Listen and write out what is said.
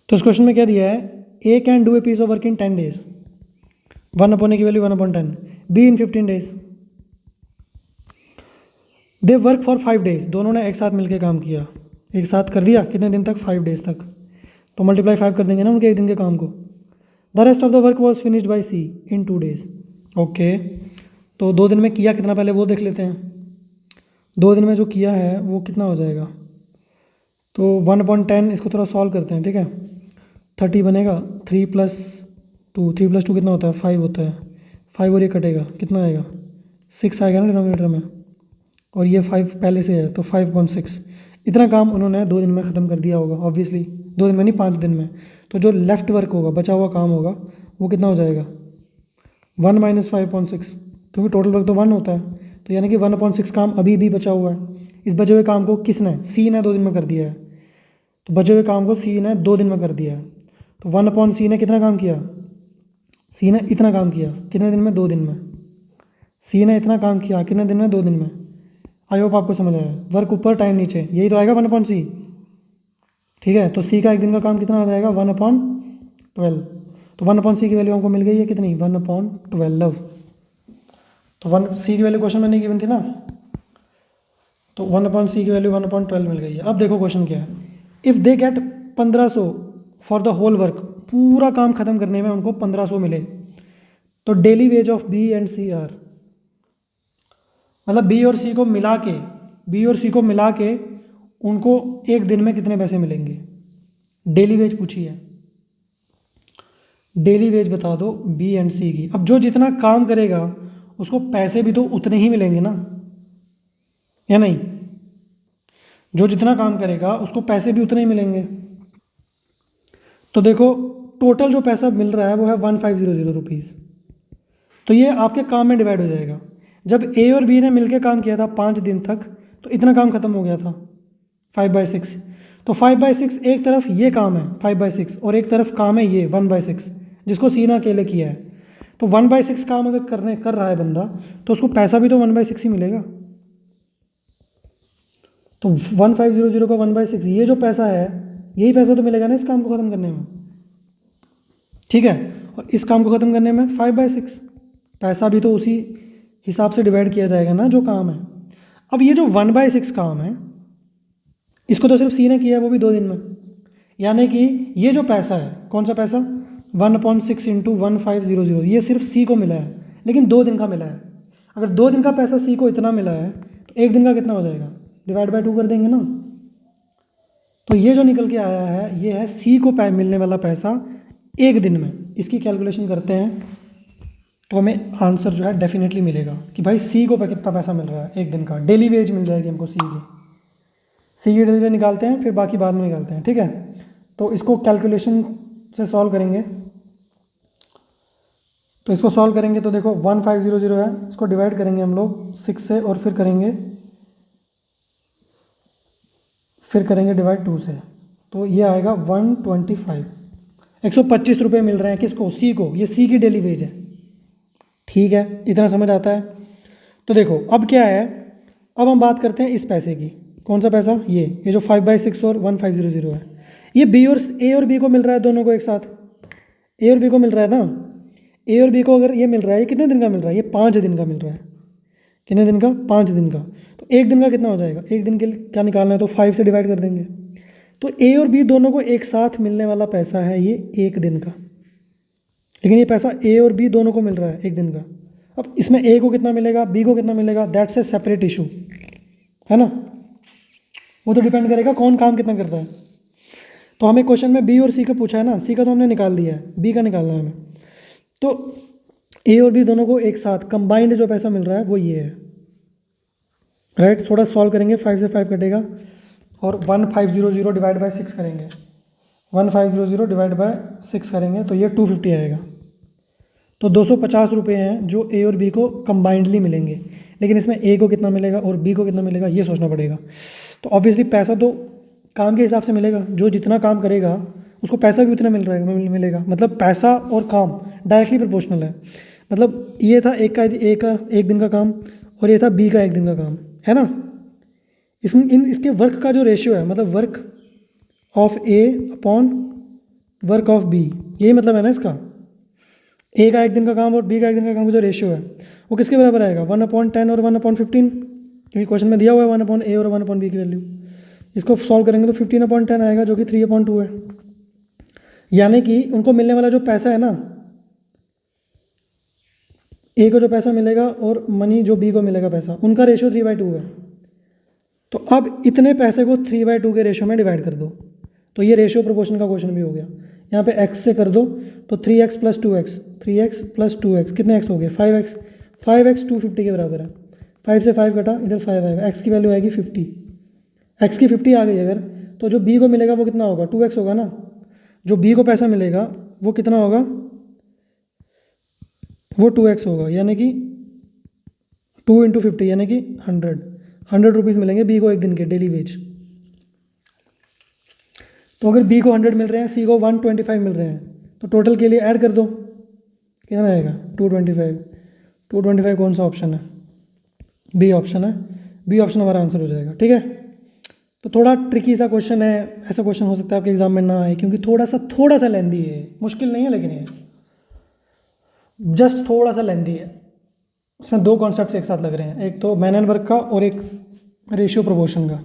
तो इस क्वेश्चन में क्या दिया है, A can do a piece of work in 10 days, 1/a की value 1/10, B in 15 days, they work for 5 days, दोनों ने एक साथ मिलकर काम किया, एक साथ कर दिया कितने दिन तक, 5 days तक, तो मल्टीप्लाई 5 कर देंगे ना उनके एक दिन के काम को। The rest of the work was finished by C in 2 days। Okay, तो 2 दिन में किया कितना पहले वो देख लेते हैं। 2 दिन में जो किया है वो कितना हो जाएगा, तो 1/10 इसको थोड़ा सॉल्व करते हैं, ठीक है। 30 बनेगा, 3 + 2, 3 + 2 कितना होता है, 5 होता है, 5 और ये कटेगा कितना आएगा, 6 आएगा ना डिनोमिनेटर में, और ये 5 पहले से है तो 5.6। इतना काम उन्होंने 2 दिन में ख़त्म कर दिया होगा, ऑब्वियसली 2 दिन में नहीं 5 दिन में। तो जो लेफ़्ट वर्क होगा, बचा हुआ काम होगा, वो कितना हो जाएगा, 1 - 5.6, क्योंकि टोटल वर्क तो 1 होता है, तो यानी कि 1/6 काम अभी भी बचा हुआ है। इस बचे हुए काम को किसने, सी ने 2 दिन में कर दिया है, तो बचे हुए काम को सी ने 2 दिन में कर दिया है। तो 1/c ने कितना काम किया, सी ने इतना काम किया कितने दिन में, 2 दिन में। सी ने इतना काम किया कितने दिन में, 2 दिन में। आई होप आपको समझ आया, वर्क ऊपर टाइम नीचे, यही तो आएगा 1/c, ठीक है। तो सी का एक दिन का काम कितना आ जाएगा, 1/12। तो 1/c की वैल्यू हमको मिल गई है कितनी, 1/12। तो 1c की वैल्यू क्वेश्चन में नहीं गिवन थी ना, तो 1/c की वैल्यू 1/12 मिल गई है। अब देखो क्वेश्चन क्या है, if they get 1500 for the whole work, पूरा काम खत्म करने में उनको 1500 मिले, तो daily wage of B and C are, मतलब बी और सी को मिला के उनको एक दिन में कितने पैसे मिलेंगे, डेली वेज पूछी है, डेली वेज बता दो बी एंड सी की। अब जो जितना काम करेगा उसको पैसे भी तो उतने ही मिलेंगे ना, या नहीं, जो जितना काम करेगा उसको पैसे भी उतने ही मिलेंगे। तो देखो टोटल जो पैसा मिल रहा है वो है 1500 रुपीज़, तो ये आपके काम में डिवाइड हो जाएगा। जब ए और बी ने मिलकर काम किया था 5 दिन तक, तो इतना काम खत्म हो गया था 5/6। तो 5/6 एक तरफ ये काम है 5/6, और एक तरफ काम है ये 1/6, जिसको सी ने अकेले किया है। तो 1/6 काम अगर कर रहा है बंदा, तो उसको पैसा भी तो 1/6 ही मिलेगा। तो 1500 का 1/6, ये जो पैसा है यही पैसा तो मिलेगा ना इस काम को ख़त्म करने में, ठीक है। और इस काम को ख़त्म करने में 5/6 पैसा भी तो उसी हिसाब से डिवाइड किया जाएगा ना जो काम है। अब ये जो 1/6 काम है, इसको तो सिर्फ सी ने किया है, वो भी 2 दिन में, यानी कि ये जो पैसा है, कौन सा पैसा, 1/6 × 1500, ये सिर्फ सी को मिला है, लेकिन 2 दिन का मिला है। अगर 2 दिन का पैसा सी को इतना मिला है, तो एक दिन का कितना हो जाएगा, डिवाइड बाय 2 कर देंगे ना। तो ये जो निकल के आया है, ये है सी को मिलने वाला पैसा एक दिन में। इसकी कैलकुलेशन करते हैं तो हमें आंसर जो है डेफिनेटली मिलेगा कि भाई सी को कितना पैसा मिल रहा है एक दिन का, डेली वेज मिल जाएगी हमको सी की डेली वेज निकालते हैं, फिर बाकी बाद में निकालते हैं, ठीक है। तो इसको कैलकुलेशन से सॉल्व करेंगे, तो इसको सॉल्व करेंगे तो देखो 1500 है, इसको डिवाइड करेंगे हम लोग 6 से, और फिर करेंगे डिवाइड 2 से, तो ये आएगा 125। 125 रुपये मिल रहे हैं किसको, सी को, ये सी की डेली वेज है, ठीक है। इतना समझ आता है। तो देखो अब क्या है, अब हम बात करते हैं इस पैसे की, कौन सा पैसा, ये जो 5/6 और 1500 है, ये ए और बी को मिल रहा है, दोनों को एक साथ ए और बी को मिल रहा है ना। ए और बी को अगर ये मिल रहा है, ये कितने दिन का मिल रहा है, ये 5 दिन का मिल रहा है, कितने दिन का, 5 दिन का। तो एक दिन का कितना हो जाएगा, एक दिन के लिए क्या निकालना है, तो 5 से डिवाइड कर देंगे। तो ए और बी दोनों को एक साथ मिलने वाला पैसा है ये एक दिन का, लेकिन ये पैसा ए और बी दोनों को मिल रहा है एक दिन का। अब इसमें ए को कितना मिलेगा, बी को कितना मिलेगा, दैट्स ए सेपरेट इशू, है ना, वो तो डिपेंड करेगा कौन काम कितना करता है। तो हमें क्वेश्चन में बी और सी का पूछा है ना, सी का तो हमने निकाल दिया है, बी का निकालना है हमें। तो ए और बी दोनों को एक साथ कंबाइंड जो पैसा मिल रहा है वो ये है, राइट। थोड़ा सॉल्व करेंगे, 5 से 5 कटेगा, और 1500 डिवाइड बाय 6 करेंगे, 1500 डिवाइड बाय 6 करेंगे तो ये 250 आएगा। तो 250 रुपये हैं जो ए और बी को कंबाइंडली मिलेंगे, लेकिन इसमें ए को कितना मिलेगा और बी को कितना मिलेगा ये सोचना पड़ेगा। तो ऑब्वियसली पैसा तो काम के हिसाब से मिलेगा, जो जितना काम करेगा उसको पैसा भी उतना मिलेगा, मतलब पैसा और काम डायरेक्टली प्रोपोर्शनल है। मतलब ये था एक दिन का काम, और ये था बी का एक दिन का काम, है ना। इसके वर्क का जो रेशियो है, मतलब work of A upon work of B, यही मतलब है ना इसका। ए का एक दिन का काम और बी का एक दिन का काम का जो रेशियो है वो किसके बराबर आएगा, 1/10 और 1/15, क्योंकि क्वेश्चन में दिया हुआ है 1/a और 1/b की वैल्यू। इसको सॉल्व करेंगे तो 15/10 आएगा जो कि 3/2 है। यानी कि उनको मिलने वाला जो पैसा है ना, ए को जो पैसा मिलेगा और मनी जो बी को मिलेगा पैसा, उनका रेशियो 3/2 है। तो अब इतने पैसे को 3/2 के रेशियो में डिवाइड कर दो, तो ये रेशियो प्रोपोर्शन का क्वेश्चन भी हो गया। यहाँ पे x से कर दो तो 3x + 2x, 3x + 2x कितने x हो गए, 5x, 5x 250 के बराबर है। 5 से 5 कटा, इधर 5 आएगा, x की वैल्यू आएगी 50, x की 50 आ गई अगर, तो जो b को मिलेगा वो कितना होगा, 2x होगा ना। जो b को पैसा मिलेगा वो कितना होगा, वो 2x होगा, यानी कि 2 × 50 यानी कि 100 रुपीज़ मिलेंगे बी को एक दिन के डेली वेज। तो अगर बी को 100 मिल रहे हैं, सी को 125 मिल रहे हैं, तो टोटल के लिए ऐड कर दो, कितना आएगा 225। 225 कौन सा ऑप्शन है, बी ऑप्शन है, बी ऑप्शन हमारा आंसर हो जाएगा। ठीक है, तो थोड़ा ट्रिकी सा क्वेश्चन है, ऐसा क्वेश्चन हो सकता है आपके एग्जाम में ना आए, क्योंकि थोड़ा सा लेंदी है, मुश्किल नहीं है लेकिन ये जस्ट थोड़ा सा लेंदी है। इसमें दो कॉन्सेप्ट्स एक साथ लग रहे हैं, एक तो मैन एंड वर्क का और एक रेशियो प्रोपोर्शन का।